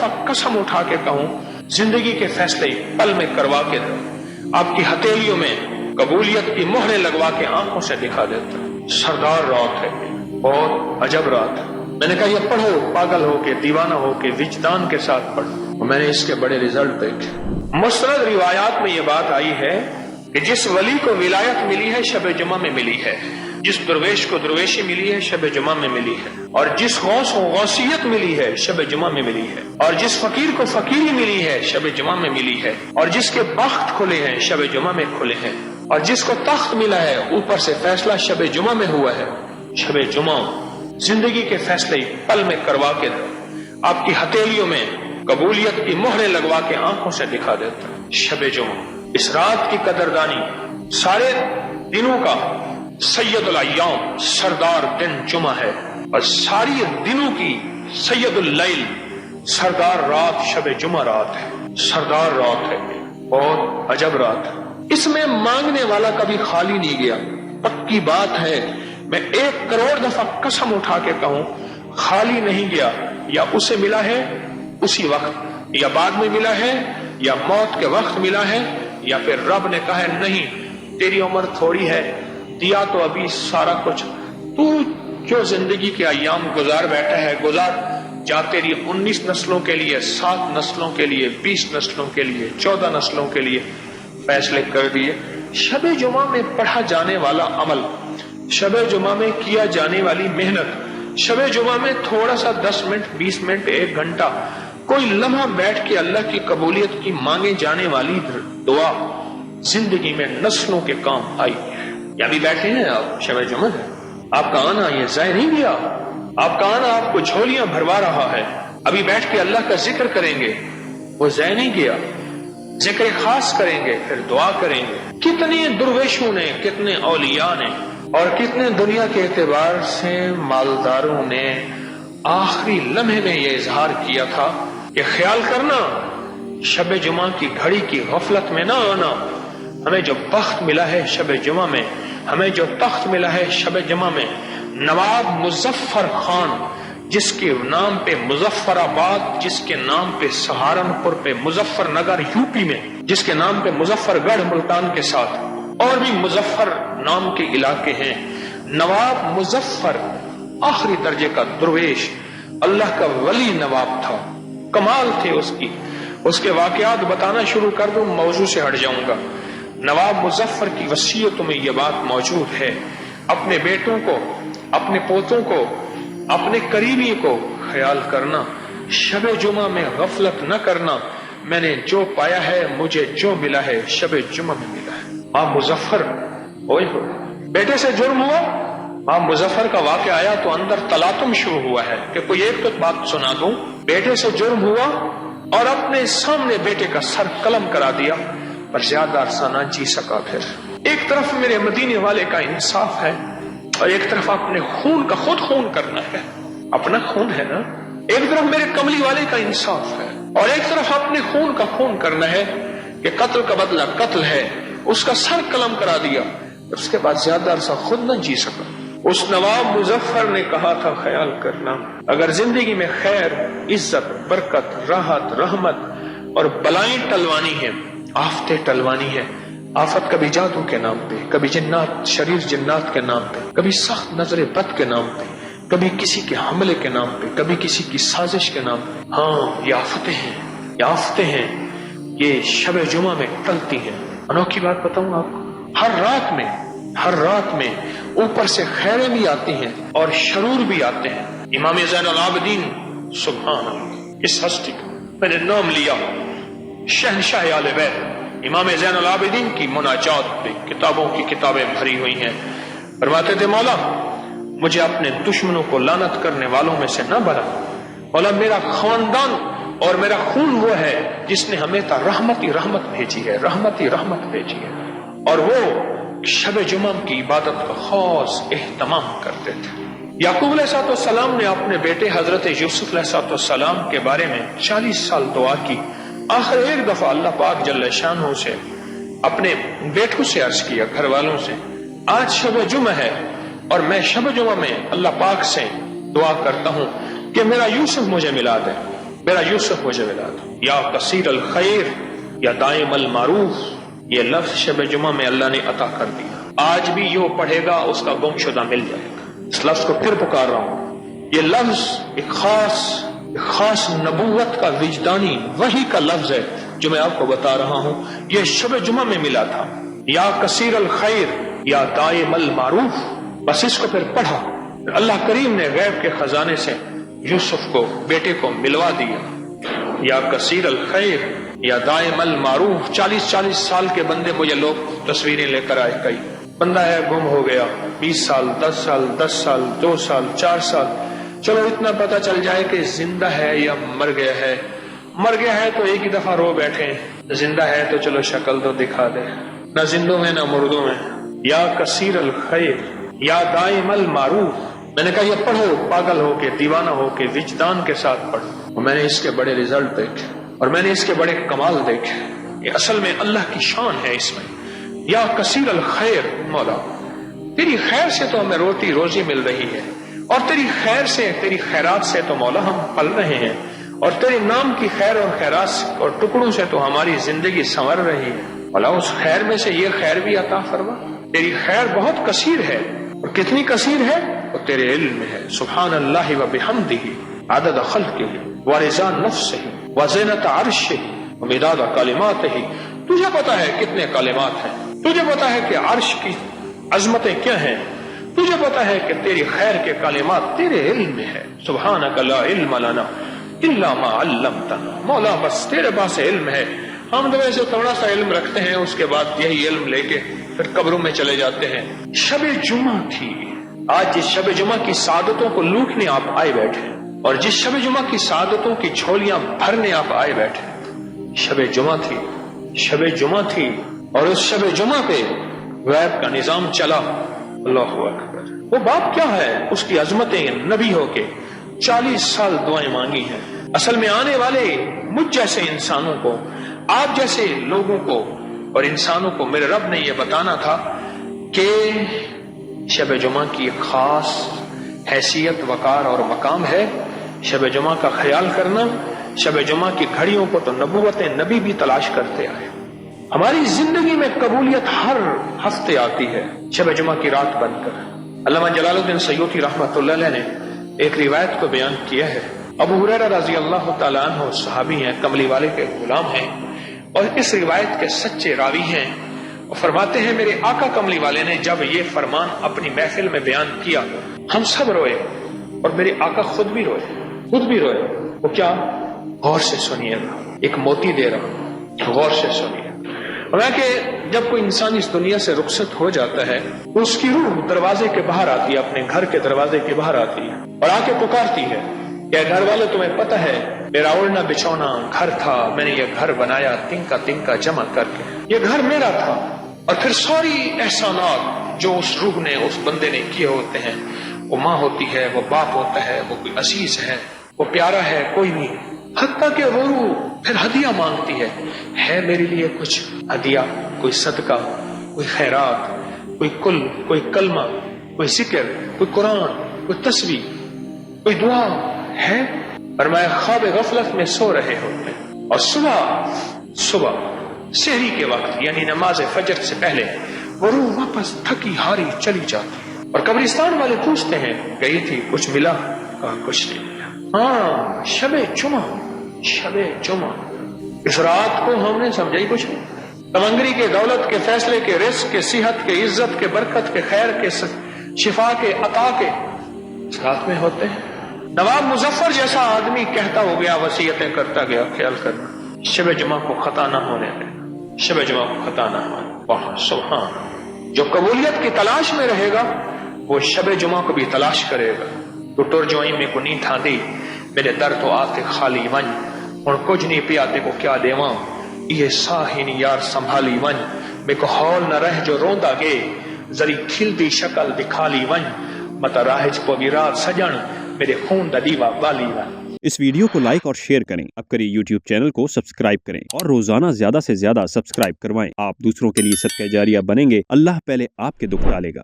दफा कसम उठा के कहूं, जिंदगी के फैसले पल में करवा के आपकी हथेलियों में कबूलियत की मोहरें लगवा के आंखों से दिखा देता। सरदार रात है, बहुत अजब रात है। मैंने कहा ये पढ़ो, पागल हो के, दीवाना हो के, विजदान के साथ पढ़ो। मैंने इसके बड़े रिजल्ट देखे। मुस्तनद रिवायात में ये बात आई है कि जिस वली को विलायत मिली है शब जुमा में मिली है, जिस दुर्वेश को दुर्वेशी मिली है शब जुमा में मिली है, और जिस गौस को गौसियत मिली है शब जुमा में मिली है, और जिस फकीर को फकीरी मिली है शब जुमा में मिली है, और जिसके बख्त खुले हैं शब जुमा में खुले हैं, और जिसको तख्त मिला है ऊपर से फैसला शब जुमा में हुआ है। शब जुमा जिंदगी के फैसले पल में करवा के आपकी हथेलियों में कबूलियत की मोहरें लगवा के आंखों से दिखा देता। शब जुमा, इस रात की कदरदानी सारे दिनों का सैयदुल अय्याम सरदार दिन जुमा है, और सारी दिनों की सैयदुल लैल सरदार रात शब जुमा रात है। सरदार रात है, बहुत अजब रात है। इसमें मांगने वाला कभी खाली नहीं गया। पक्की बात है, मैं 1 करोड़ दफा कसम उठा के कहूं, खाली नहीं गया। या उसे मिला है उसी वक्त, या बाद में मिला है, या मौत के वक्त मिला है, या फिर रब ने कहा है नहीं तेरी उम्र थोड़ी है, दिया तो अभी सारा कुछ, तू जो जिंदगी के अय्याम गुजार बैठा है गुजार जा। तेरी 19 नस्लों के लिए, 7 नस्लों के लिए, 20 नस्लों के लिए, 14 नस्लों के लिए फैसले कर दिए। शब जुमा में पढ़ा जाने वाला अमल, शब जुमा में किया जाने वाली मेहनत, शब जुमा में थोड़ा सा 10 मिनट, 20 मिनट, 1 घंटा कोई लम्हा बैठ के अल्लाह की कबूलियत की मांगे जाने वाली दुआ जिंदगी में नस्लों के काम आई है। या भी बैठे हैं आप, शब जुमा है, आपका आना ये ज़ाय नहीं गया। आपका आना आपको झोलियां भरवा रहा है। अभी बैठ के अल्लाह का जिक्र करेंगे, वो ज़ाय नहीं गया। जिक्र खास करेंगे, फिर दुआ करेंगे। कितने दुर्वेशों ने, कितने औलिया ने, और कितने दुनिया के एतबार से मालदारों ने आखिरी लम्हे में ये इजहार किया था कि ख्याल करना, शब जुमा की घड़ी की गफलत में ना आना। हमें जो बख्त मिला है शब जुमा में, हमें जो तख्त मिला है शब जुमा में, नवाब मुजफ्फर खान जिसके नाम पे मुजफ्फराबाद, जिसके नाम पे सहारनपुर पे मुजफ्फरनगर यूपी में, जिसके नाम पे मुजफ्फरगढ़ मुल्तान के साथ और भी मुजफ्फर नाम के इलाके हैं। नवाब मुजफ्फर आखिरी दर्जे का दुर्वेश, अल्लाह का वली नवाब था, कमाल थे उसकी। उसके वाकयात बताना शुरू कर दूं, मौजू से हट जाऊंगा। नवाब मुजफ्फर की वसीयतों में यह बात मौजूद है, अपने बेटों को, अपने पोतों को, अपने करीबी को ख्याल करना, शब जुमा में गफलत न करना। मैंने जो पाया है, मुझे जो मिला है शब जुमा में मिला है। मां मुजफ्फर होए हो, बेटे से जुर्म हुआ, मां मुजफ्फर का वाक़या आया तो अंदर तलातुम शुरू हुआ है कि कोई एक तो बात सुना दूं। बेटे से जुर्म हुआ और अपने सामने बेटे का सर कलम करा दिया, पर ज्यादा अरसा ना जी सका। फिर एक तरफ मेरे मदीने वाले का इंसाफ है और एक तरफ अपने खून का खुद खून करना है, अपना खून है ना। एक तरफ मेरे कमली वाले का इंसाफ है और एक तरफ अपने खून का खून करना है कि कत्ल का बदला कत्ल है। उसका सर कलम करा दिया, उसके बाद ज्यादा अरसा खुद न जी सका। उस नवाब मुजफ्फर ने कहा था, ख्याल करना, अगर जिंदगी में खैर, इज्जत, बरकत, राहत, रहमत और बलाएं टलवानी है, आफतें टलवानी है, आफत कभी जादू के नाम पे, कभी जिन्नात, शरीर जिन्नात के नाम पे, कभी सख्त नजर बद के नाम पे, कभी किसी के हमले के नाम पे, कभी किसी की साजिश के नाम पे। हाँ, ये आफतें हैं, ये आफतें हैं, ये शब जुमा में टलती हैं। अनोखी बात बताऊं आपको, हर रात में ऊपर से खैरें भी आती हैं और शरूर भी आते हैं। इमाम ज़ैनुल आबिदीन, सुभान अल्लाह, इस हस्ती का मैंने नाम लिया, शहंशाह आले बैत, इमाम ज़ैनुल आबिदीन की मुनाजात पे किताबों की किताबें भरी हुई हैं। फरमाते थे, मौला मुझे अपने दुश्मनों को लानत करने वालों में से न बना। मौला मेरा खानदान और मेरा खून वो है जिसने हमें रहमत ही रहमत भेजी है, रहमत ही रहमत भेजी है। और वो शब जुमा की इबादत का खास एहतमाम करते थे। याकूब अलैहिस्सलाम ने अपने बेटे हजरत यूसुफ अलैहिस्सलाम के बारे में 40 साल दुआ की। आखिर एक दफा अल्लाह पाक जल्ल शानहू से अपने बेटों से अर्ज किया, घर वालों से, आज शब जुमा है और मैं शब जुमा में अल्लाह पाक से दुआ करता हूं कि मेरा यूसुफ मुझे मिला दे, मेरा यूसुफ मुझे मिला था। या कसीर अल खैर या दाइम अल मारूफ, ये लफ्ज शब जुमा में अल्लाह ने अता कर दिया। आज भी जो पढ़ेगा उसका गुमशुदा मिल जाएगा। इस लफ्ज को फिर पुकार रहा हूँ। ये लफ्ज एक खास नबूवत का विजदानी वही का लफ्ज है जो मैं आपको बता रहा हूँ। ये शब जुमा में मिला था। या कसीर अल खैर या दाइम अल मारूफ, बस इसको फिर पढ़ा। अल्लाह करीम ने गैब के खजाने से यूसुफ को, बेटे को मिलवा दिया। या कसीर अल खैर या दाइम अल मारूफ। 40-40 साल के बंदे मुझे लोग तस्वीरें लेकर आए। कई बंदा है गुम हो गया, 20 साल 10 साल 10 साल 2 साल 4 साल, चलो इतना पता चल जाए कि जिंदा है या मर गया है। मर गया है तो एक ही दफा रो बैठे, जिंदा है तो चलो शक्ल तो दिखा दे। न जिंदों में न मुर्दों में। या कसीर अल खैर या दाइम अल मारूफ। मैंने कहा ये पढ़ो, पागल हो के, दीवाना हो के, विजदान के साथ पढ़ो। और मैंने इसके बड़े रिजल्ट देखे और मैंने इसके बड़े कमाल देखे। ये असल में अल्लाह की शान है इसमें। या कसीर अल खैर, मौला तेरी खैर से तो हमें रोटी रोजी मिल रही है, और तेरी खैर से, तेरी खैरात से तो मौला हम पल रहे हैं, और तेरे नाम की खैर और खैरात और टुकड़ों से तो हमारी जिंदगी संवर रही है। मौला उस खैर में से ये खैर भी अता फरमा। तेरी खैर बहुत कसीर है, और कितनी कसीर है वो तेरे इल्म में है। सुभान अल्लाह व बिहम्दिही अदद खल्क़िही व रिज़ा नफ्सिही व ज़ीनत अर्शिही व मिदाद कलिमातिही। तुझे पता है कितने कलिमात हैं, तुझे पता है कि अर्श की अजमतें क्या हैं, तुझे पता है कि तेरी खैर के कलिमात तेरे इल्म में है। सुब्हानक ला इल्म लना इल्ला मा अल्लमतना। मौला बस तेरे पास इल्म है, हम तो वैसे थोड़ा सा इल्म रखते हैं, उसके बाद यही इल्म लेके फिर कब्रों में चले जाते हैं। शब जुमा थी, आज जिस शब जुमा की सादतों को लूटने आप आए बैठे, और जिस शब जुमा की सादतों की झोलियां भरने आप आए बैठे, शब जुमा थी, शब जुमा थी। और उस शब जुमा पे गैब का निजाम चला। अल्लाहु अकबर। वो बाप क्या है, उसकी अजमतें नबी होके 40 साल दुआएं मांगी हैं। असल में आने वाले मुझ जैसे इंसानों को, आप जैसे लोगों को और इंसानों को मेरे रब ने यह बताना था कि शब जुमा की खास हैसियत, वकार और मकाम है। शब जुमा का ख्याल करना, शब जुमा की घड़ियों को तो नबूवत नबी भी तलाश करते आए। हमारी जिंदगी में कबूलियत हर हफ्ते आती है शब जुमा की रात बनकर। अल्लामा जलालुद्दीन सयूती रहमतुल्लाह अलैह ने एक रिवायत को बयान किया है। अबू हुरैरा रज़ी अल्लाह तआला अन्हु सहाबी हैं, कमली वाले के गुलाम हैं, और इस रिवायत के सच्चे रावी हैं। और फरमाते हैं मेरे आका कमली वाले ने जब ये फरमान अपनी महफिल में बयान किया, हम सब रोए, और मेरे आका खुद भी रोए। वो क्या, गौर से सुनिएगा, एक मोती दे रहा हूं, गौर से सुनिए। कि जब कोई इंसान इस दुनिया से रुखसत हो जाता है तो उसकी रूह दरवाजे के बाहर आती है, अपने घर के दरवाजे के बाहर आती है और आके पुकारती है, क्या घर वाले तुम्हें पता है मेरा ओढ़ना बिछौना घर था, मैंने ये घर बनाया तिनका जमा करके, ये घर मेरा था। और फिर सारी एहसानात जो उस रूह ने, उस बंदे ने किए होते हैं, वो माँ होती है, वो बाप होता है, वो कोई अजीज है, वो प्यारा है, कोई नहीं, हत्ता के वो रूह फिर हदिया मांगती है मेरे लिए कुछ हदिया, कोई सदका, कोई खैरात, कोई कुल, कोई कलमा, कोई जिक्र, कोई कुरान, कोई तस्वीर, कोई दुआ है। और मैं ख्वाब गफलत में सो रहे होते, और सुबह सहरी के वक्त यानी नमाज फजर से पहले वो रूह वापस थकी हारी चली जाती। और कब्रिस्तान वाले पूछते हैं गई थी, कुछ मिला? कहा कुछ नहीं मिला। हाँ, शबे जुमा, इस रात को हमने समझा ही कुछ नहीं। तमंगरी के, दौलत के, फैसले के, रिस्क के, सेहत के, इज्जत के, बरकत के, खैर के, शिफा के, अता के इस रात में होते हैं। नवाब मुजफ्फर जैसा आदमी कहता हो गया, वसीयतें करता गया, ख्याल करना शब जुमा को खता ना होने देना, शब जुमा को खता ना होने। सुभान, जो कबूलियत की तलाश में रहेगा वो शब जुमा को भी तलाश करेगा। तो टुर जोई में को नी था दी, मेरे दर तो आते खाली वन, और कुछ नहीं पियाते को क्या देवा, ये साहिन यार संभाली वन, मेरे को हौल न रह जो रोंदा गे, जरी खिलदी शक्ल दिखाली वन, मत राहज को विराज सजन, मेरे खून दा दीवा बाली वन। इस वीडियो को लाइक और शेयर करें, अब करिए YouTube चैनल को सब्सक्राइब करें और रोजाना ज्यादा से ज्यादा सब्सक्राइब करवाएं। आप दूसरों के लिए सदका जारिया बनेंगे, अल्लाह पहले आपके दुख टालेगा।